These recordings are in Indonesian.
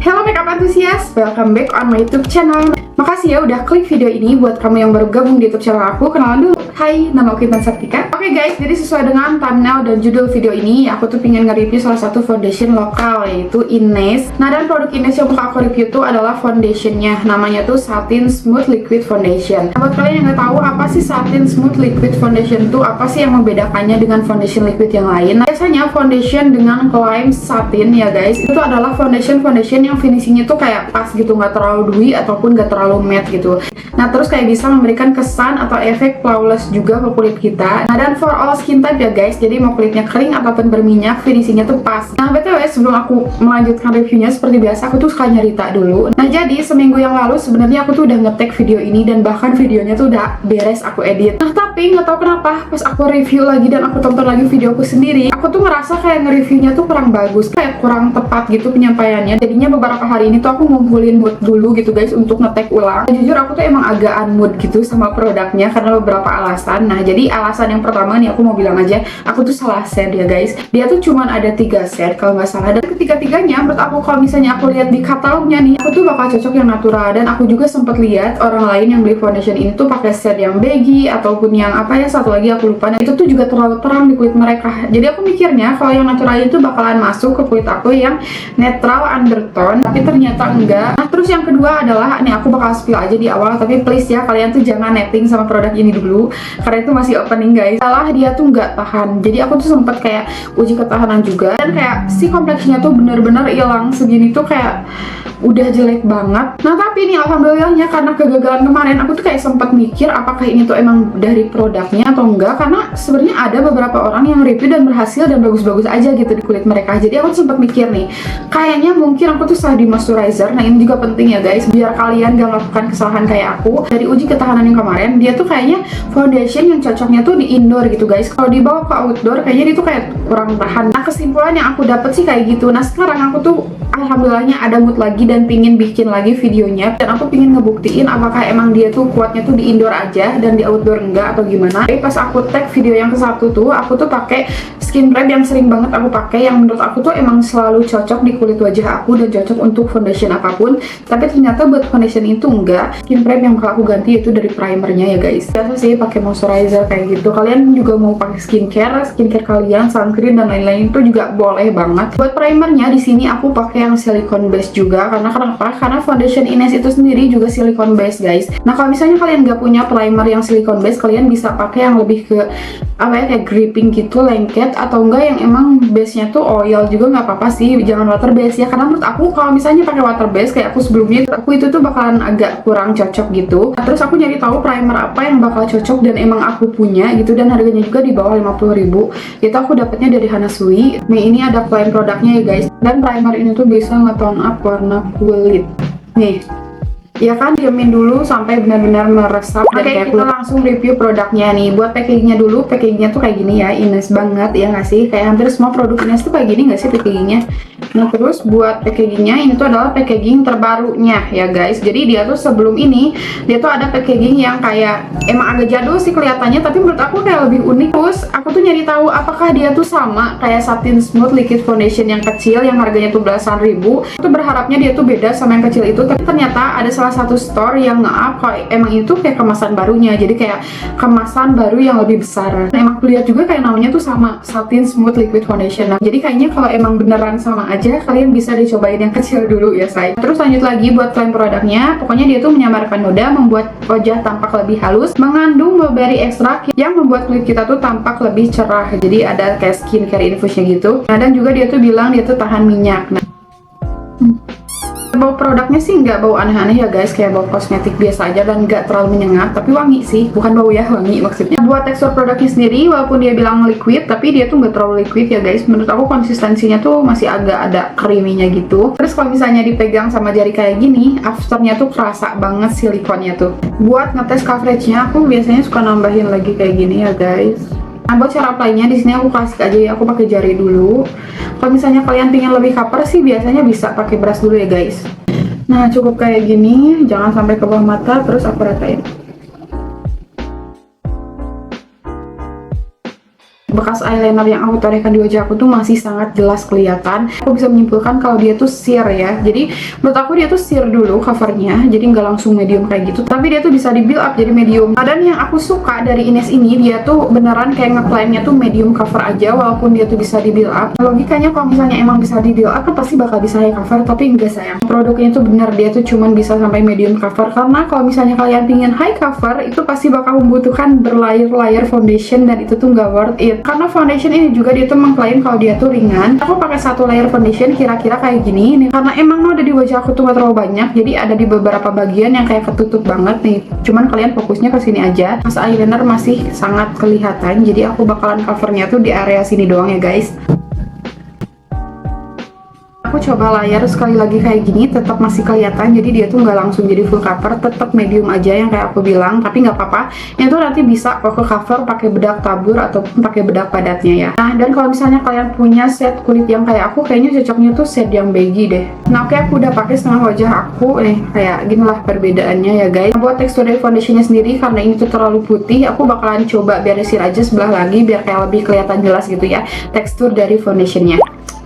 Hello makeup enthusiast, welcome back on my YouTube channel. Makasih ya udah klik video ini. Buat kamu yang baru gabung di YouTube channel aku, kenalan dulu. Hai, nama aku Intan Sartika. Oke guys, jadi sesuai dengan thumbnail dan judul video ini, aku tuh pengen nge-review salah satu foundation lokal, yaitu Ines. Nah, dan produk Ines yang bakal aku review tuh adalah foundationnya. Namanya tuh Satin Smooth Liquid Foundation. Nah, buat kalian yang nggak tahu apa sih Satin Smooth Liquid Foundation tuh, apa sih yang membedakannya dengan foundation liquid yang lain? Nah, biasanya foundation dengan klaim satin ya guys, itu adalah foundation yang finishingnya tuh kayak pas gitu, nggak terlalu dewy ataupun nggak terlalu matte gitu. Nah, terus kayak bisa memberikan kesan atau efek flawless juga ke kulit kita. Nah, dan for all skin type ya guys, jadi mau kulitnya kering ataupun berminyak, finishingnya tuh pas. Nah, btw sebelum aku melanjutkan reviewnya, seperti biasa aku tuh suka nyerita dulu. Nah, jadi seminggu yang lalu sebenarnya aku tuh udah nge-tag video ini dan bahkan videonya tuh udah beres aku edit. Nah, tapi nggak tahu kenapa pas aku review lagi dan aku tonton lagi videoku sendiri, aku tuh ngerasa kayak nge-reviewnya tuh kurang bagus, kayak kurang tepat gitu penyampaiannya. Jadinya beberapa hari ini tuh aku ngumpulin mood dulu gitu guys untuk nge-tag ulang. Dan jujur aku tuh emang agak unmood gitu sama produknya karena beberapa alasan. Nah, jadi alasan yang pertama nih aku mau bilang aja, aku tuh salah set ya guys. Dia tuh cuman ada 3 set kalau nggak salah, dan ketiga-tiganya menurut aku kalau misalnya aku lihat di katalognya nih, aku tuh bakal cocok yang natural. Dan aku juga sempat lihat orang lain yang beli foundation ini tuh pakai set yang baggy ataupun yang apa ya, satu lagi aku lupa. Nah, itu tuh juga terlalu terang di kulit mereka. Jadi aku mikirnya kalau yang natural itu bakalan masuk ke kulit aku yang netral undertone, tapi ternyata enggak. Nah, terus yang kedua adalah, nih aku bakal spill aja di awal, tapi please ya kalian tuh jangan netting sama produk ini dulu karena itu masih opening guys. Salah, dia tuh nggak tahan. Jadi aku tuh sempet kayak uji ketahanan juga, dan kayak si kompleksinya tuh bener-bener hilang segini tuh kayak udah jelek banget. Nah, tapi nih alhamdulillahnya karena kegagalan kemarin, aku tuh kayak sempet mikir apakah ini tuh emang dari produknya atau enggak, karena sebenarnya ada beberapa orang yang review dan berhasil dan bagus-bagus aja gitu di kulit mereka. Jadi aku tuh sempet mikir nih, kayaknya mungkin aku tuh salah di moisturizer. Nah, ini juga penting ya guys, biar kalian gak melakukan kesalahan kayak aku. Dari uji ketahanan yang kemarin, dia tuh kayaknya foundation yang cocoknya tuh di indoor gitu guys. Kalau dibawa ke outdoor kayaknya dia tuh kayak kurang tahan. Nah, kesimpulan yang aku dapet sih kayak gitu. Nah, sekarang aku tuh alhamdulillahnya ada mood lagi dan pingin bikin lagi videonya, dan aku pingin ngebuktiin apakah emang dia tuh kuatnya tuh di indoor aja dan di outdoor enggak atau gimana. Tapi pas aku tag video yang ke-1 tuh, aku tuh pakai skin prep yang sering banget aku pakai, yang menurut aku tuh emang selalu cocok di kulit wajah aku dan cocok untuk foundation apapun. Tapi ternyata buat foundation itu enggak. Skin prep yang bakal aku ganti itu dari primernya ya guys. Biasa sih pakai moisturizer kayak gitu. Kalian juga mau pakai skincare kalian, sunscreen dan lain-lain itu juga boleh banget. Buat primernya di sini aku pakai yang silicone base juga, karena kenapa? Karena foundation Ines itu sendiri juga silicone base guys. Nah, kalau misalnya kalian nggak punya primer yang silicone base, kalian bisa pakai yang lebih ke apa ya, kayak gripping gitu, lengket, atau enggak yang emang base-nya tuh oil juga nggak apa-apa sih, jangan water base ya. Karena menurut aku kalau misalnya pakai water base kayak aku sebelumnya, aku itu tuh bakalan agak kurang cocok gitu. Nah, terus aku nyari tahu primer apa yang bakal cocok dan emang aku punya gitu, dan harganya juga di bawah 50.000. Itu aku dapetnya dari Hanasui. Nih, ini ada klaim produknya ya guys, dan primer ini tuh bisa nge-tone up warna kulit nih ya kan. Diamin dulu sampai benar-benar meresap. Oke, kita langsung review produknya nih. Buat packagingnya dulu, packagingnya tuh kayak gini ya, Ines banget ya nggak sih? Kayak hampir semua produk Ines tuh kayak gini nggak sih packagingnya? Nah, terus buat packagingnya ini tuh adalah packaging terbarunya ya guys. Jadi dia tuh sebelum ini dia tuh ada packaging yang kayak emang agak jadul sih kelihatannya, tapi menurut aku kayak lebih unik. Terus aku tuh nyari tahu apakah dia tuh sama kayak Satin Smooth Liquid Foundation yang kecil yang harganya tuh belasan ribu. Aku tuh berharapnya dia tuh beda sama yang kecil itu, tapi ternyata ada salah satu store yang nge-up kalau emang itu kayak kemasan barunya, jadi kayak kemasan baru yang lebih besar. Nah, emang aku lihat juga kayak namanya tuh sama, Satin Smooth Liquid Foundation. Nah, jadi kayaknya kalau emang beneran sama aja, kalian bisa dicobain yang kecil dulu ya say. Terus lanjut lagi buat klaim produknya, pokoknya dia tuh menyamarkan noda, membuat wajah tampak lebih halus, mengandung mulberry extract yang membuat kulit kita tuh tampak lebih cerah. Jadi ada kayak skincare infusnya gitu. Nah, dan juga dia tuh bilang dia tuh tahan minyak. Nah, bau produknya sih nggak bau aneh-aneh ya guys, kayak bau kosmetik biasa aja dan nggak terlalu menyengat, tapi wangi sih, bukan bau ya, wangi maksudnya. Buat tekstur produknya sendiri, walaupun dia bilang liquid, tapi dia tuh nggak terlalu liquid ya guys. Menurut aku konsistensinya tuh masih agak ada creamy-nya gitu. Terus kalau misalnya dipegang sama jari kayak gini, afternya tuh kerasa banget silikonnya tuh. Buat ngetes coveragenya, aku biasanya suka nambahin lagi kayak gini ya guys. Nah, buat cara apply-nya di sini aku klasik aja ya, aku pakai jari dulu. Kalau misalnya kalian pengen lebih cover sih biasanya bisa pakai brush dulu ya guys. Nah, cukup kayak gini, jangan sampai ke bawah mata, terus aku ratain. bekas eyeliner yang aku torehkan di wajah aku tuh masih sangat jelas kelihatan. Aku bisa menyimpulkan kalau dia tuh sheer ya. Jadi menurut aku dia tuh sheer dulu covernya, jadi nggak langsung medium kayak gitu, tapi dia tuh bisa di build up jadi medium. Dan yang aku suka dari Ines ini, dia tuh beneran kayak ngeklaimnya tuh medium cover aja, walaupun dia tuh bisa di build up. Logikanya kalau misalnya emang bisa di build up kan pasti bakal bisa high cover, tapi enggak sayang. Produknya tuh bener, dia tuh cuman bisa sampai medium cover, karena kalau misalnya kalian pingin high cover itu pasti bakal membutuhkan berlayer-layer foundation, dan itu tuh nggak worth it. Karena foundation ini juga dia tuh mengklaim kalau dia tuh ringan. Aku pakai 1 layer foundation kira-kira kayak gini nih, karena emang ada di wajah aku tuh gak terlalu banyak, jadi ada di beberapa bagian yang kayak ketutup banget nih. Cuman kalian fokusnya ke sini aja. Pas eyeliner masih sangat kelihatan, jadi aku bakalan covernya tuh di area sini doang ya guys. Aku coba layar sekali lagi kayak gini, tetap masih kelihatan, jadi dia tuh nggak langsung jadi full cover, tetap medium aja yang kayak aku bilang, tapi nggak apa-apa. Itu nanti bisa kok ke cover pakai bedak tabur ataupun pakai bedak padatnya ya. Nah, dan kalau misalnya kalian punya set kulit yang kayak aku, kayaknya cocoknya tuh set yang baggy deh. Nah, oke, aku udah pakai setengah wajah aku nih, kayak ginilah perbedaannya ya guys. Nah, buat tekstur dari foundationnya sendiri, karena ini tuh terlalu putih, aku bakalan coba beresin aja sebelah lagi biar kayak lebih kelihatan jelas gitu ya tekstur dari foundationnya.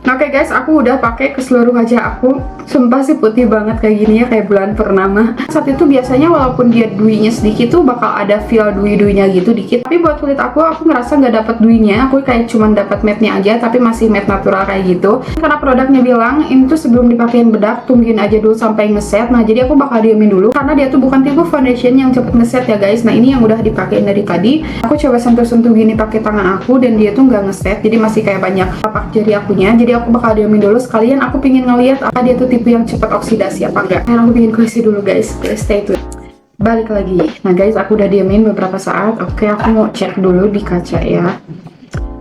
Nah, oke guys, aku udah pakai ke seluruh wajah aku. Sumpah sih putih banget kayak gini ya, kayak bulan purnama. Saat itu biasanya walaupun dia dewinya sedikit tuh bakal ada feel dewi-dewinya gitu dikit. Tapi buat kulit aku ngerasa nggak dapet dewinya. Aku kayak cuman dapet matte-nya aja, tapi masih matte natural kayak gitu. Karena produknya bilang ini tuh sebelum dipakein bedak tungguin aja dulu sampai ngeset. Nah, jadi aku bakal diemin dulu karena dia tuh bukan tipe foundation yang cepet ngeset ya guys. Nah, ini yang udah dipakein dari tadi. Aku coba sentuh-sentuh gini pakai tangan aku dan dia tuh nggak ngeset. Jadi masih kayak banyak tapak jari akunya. Jadi aku bakal diemin dulu, sekalian aku pingin ngeliat apa dia tuh tipe yang cepat oksidasi apa enggak. Karena aku pingin koreksi dulu guys, stay tune. Balik lagi. Nah guys, aku udah diemin beberapa saat. Oke, aku mau cek dulu di kaca ya.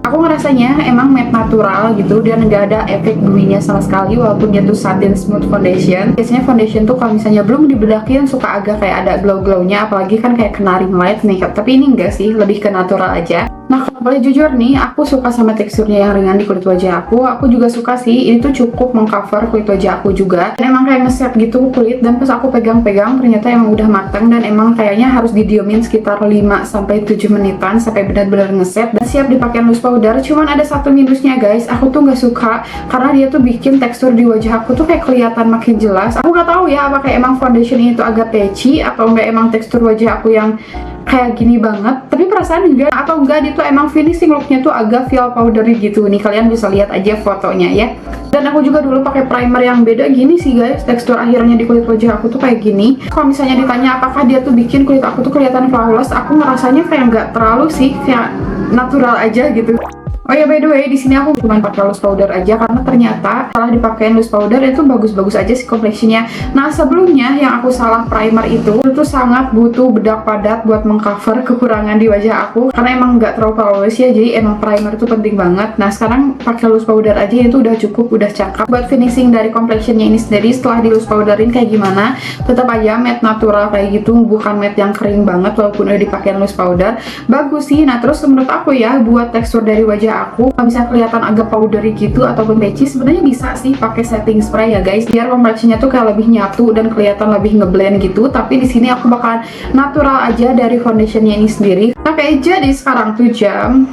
Aku ngerasanya emang matte natural gitu, dan nggak ada efek dewinya sama sekali walaupun dia tuh satin smooth foundation. Biasanya foundation tuh kalau misalnya belum dibedakin suka agak kayak ada glow-glownya, apalagi kan kayak kena ring light nih. Tapi ini enggak sih, lebih ke natural aja. Nah, kalau boleh jujur nih, aku suka sama teksturnya yang ringan di kulit wajah aku. Aku juga suka sih, ini tuh cukup mengcover kulit wajah aku juga. Dan emang kayak ngeset gitu kulit, dan pas aku pegang-pegang ternyata emang udah matang, dan emang kayaknya harus didiemin sekitar 5-7 menitan sampai benar-benar ngeset dan siap dipakai loose powder. Cuman ada satu minusnya guys, aku tuh nggak suka karena dia tuh bikin tekstur di wajah aku tuh kayak kelihatan makin jelas. Aku nggak tahu ya apakah emang foundation ini tuh agak patchy atau enggak emang tekstur wajah aku yang kayak gini banget, tapi perasaan enggak, atau enggak dia tuh emang finishing looknya tuh agak feel powdery gitu nih. Kalian bisa lihat aja fotonya ya. Dan aku juga dulu pakai primer yang beda gini sih guys, tekstur akhirnya di kulit wajah aku tuh kayak gini. Kalau misalnya ditanya apakah dia tuh bikin kulit aku tuh kelihatan flawless, aku ngerasanya kayak nggak terlalu sih, kayak natural aja gitu. Oh ya, by the way, di sini aku cuma pakai loose powder aja karena ternyata setelah dipakein loose powder itu bagus-bagus aja sih complexion-nya. Nah, sebelumnya yang aku salah primer itu sangat butuh bedak padat buat mengcover kekurangan di wajah aku karena emang nggak terlalu flawless ya, jadi emang primer itu penting banget. Nah, sekarang pakai loose powder aja itu udah cukup, udah cakep. Buat finishing dari complexion-nya ini sendiri setelah di loose powderin kayak gimana, tetap aja matte natural kayak gitu, bukan matte yang kering banget walaupun udah dipakein loose powder. Bagus sih. Nah, terus menurut aku ya, buat tekstur dari wajah aku kalau bisa kelihatan agak powdery gitu ataupun patchy, sebenarnya bisa sih pakai setting spray ya guys, biar complexion-nya tuh kayak lebih nyatu dan kelihatan lebih ngeblend gitu. Tapi di sini aku bakalan natural aja dari foundationnya ini sendiri. Oke, jadi sekarang tuh jam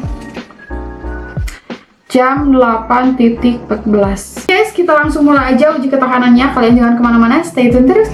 8.14. Guys, kita langsung mulai aja uji ketahanannya. Kalian jangan kemana-mana, stay tune terus.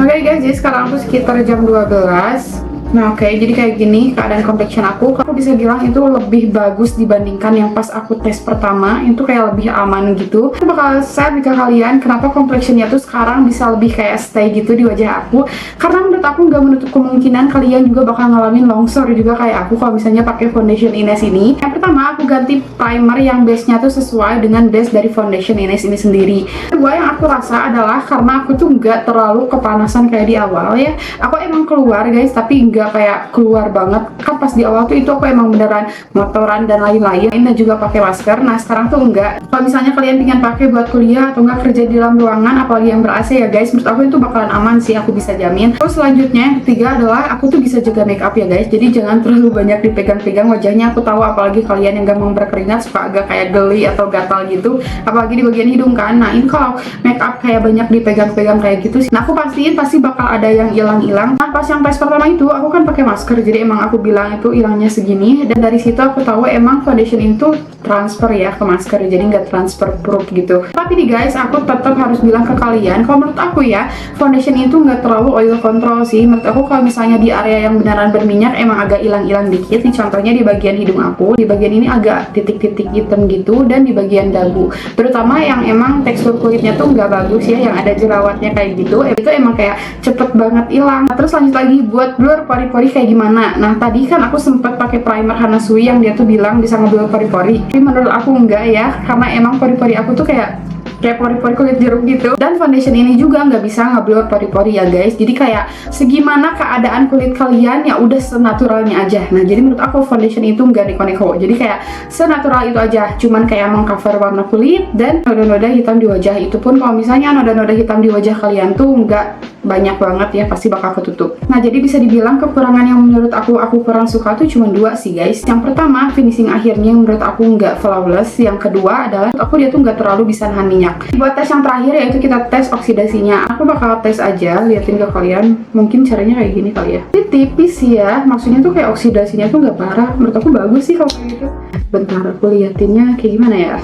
Oke guys, jadi sekarang tuh sekitar jam 12. Nah, oke, jadi kayak gini keadaan complexion aku. Aku bisa bilang itu lebih bagus dibandingkan yang pas aku tes pertama. Itu kayak lebih aman gitu. Aku bakal share ke kalian kenapa complexionnya tuh sekarang bisa lebih kayak stay gitu di wajah aku. Karena menurut aku nggak menutup kemungkinan kalian juga bakal ngalamin longsor juga kayak aku kalau misalnya pakai foundation Ines ini. Yang pertama, aku ganti primer yang base-nya tuh sesuai dengan base dari foundation Ines ini sendiri. Kedua, yang aku rasa adalah karena aku tuh nggak terlalu kepanasan kayak di awal ya. Aku emang keluar guys, tapi nggak kayak keluar banget. Kan pas di awal tuh itu aku emang beneran motoran dan lain-lain, dan juga pakai masker. Nah, sekarang tuh enggak. Kalau misalnya kalian pengen pakai buat kuliah atau enggak kerja di dalam ruangan, apalagi yang ber-AC ya guys, menurut aku itu bakalan aman sih, aku bisa jamin. Terus selanjutnya yang ketiga adalah aku tuh bisa jaga make up ya guys, jadi jangan terlalu banyak dipegang-pegang wajahnya. Aku tahu apalagi kalian yang gampang berkeringat suka agak kayak geli atau gatal gitu, apalagi di bagian hidung kan. Nah, ini kalau make up kayak banyak dipegang-pegang kayak gitu sih, nah aku pastiin bakal ada yang hilang-hilang. Nah, pas yang tes pertama itu aku kan pakai masker, jadi emang aku bilang itu hilangnya segini ini, dan dari situ aku tahu emang foundation itu transfer ya ke masker, jadi nggak transfer proof gitu. Tapi nih guys, aku tetap harus bilang ke kalian, kalau menurut aku ya, foundation itu nggak terlalu oil control sih. Menurut aku kalau misalnya di area yang beneran berminyak emang agak hilang-hilang dikit nih, contohnya di bagian hidung aku, di bagian ini agak titik-titik hitam gitu, dan di bagian dagu, terutama yang emang tekstur kulitnya tuh nggak bagus ya, yang ada jerawatnya kayak gitu, itu emang kayak cepet banget hilang. Terus lanjut lagi buat blur pori-pori kayak gimana. Nah tadi kan aku sempet pakai primer Hanasui yang dia tuh bilang bisa ngeblur pori-pori, tapi menurut aku enggak ya, karena emang pori-pori aku tuh kayak pori-pori kulit jeruk gitu, dan foundation ini juga nggak bisa ngeblur pori-pori ya guys. Jadi kayak segimana keadaan kulit kalian ya udah senaturalnya aja. Nah jadi menurut aku foundation itu nggak neko-neko, jadi kayak senatural itu aja, cuman kayak mengcover warna kulit dan noda-noda hitam di wajah. Itu pun kalau misalnya noda-noda hitam di wajah kalian tuh nggak banyak banget ya, pasti bakal ketutup. Nah jadi bisa dibilang kekurangan yang menurut aku kurang suka tuh cuma dua sih guys. Yang pertama, finishing akhirnya menurut aku nggak flawless. Yang kedua adalah menurut aku dia tuh nggak terlalu bisa nahan minyak. Buat tes yang terakhir yaitu kita tes oksidasinya. Aku bakal tes aja, liatin ke kalian. Mungkin caranya kayak gini kali ya. Ini tipis ya, maksudnya tuh kayak oksidasinya tuh nggak parah. Menurut aku bagus sih kalau kayak gitu. Bentar, aku liatinnya kayak gimana ya.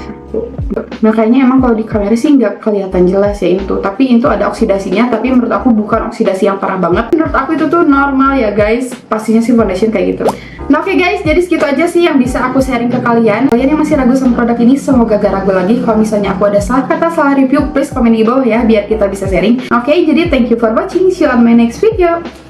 Nah kayaknya emang kalau di kamera sih nggak kelihatan jelas ya itu, tapi itu ada oksidasinya, tapi menurut aku bukan oksidasi yang parah banget. Menurut aku itu tuh normal ya guys, pastinya sih foundation kayak gitu. Nah oke guys, jadi segitu aja sih yang bisa aku sharing ke kalian. Kalian yang masih ragu sama produk ini, semoga gak ragu lagi. Kalau misalnya aku ada salah kata, salah review, please komen di bawah ya, biar kita bisa sharing. Oke, jadi thank you for watching, see you on my next video.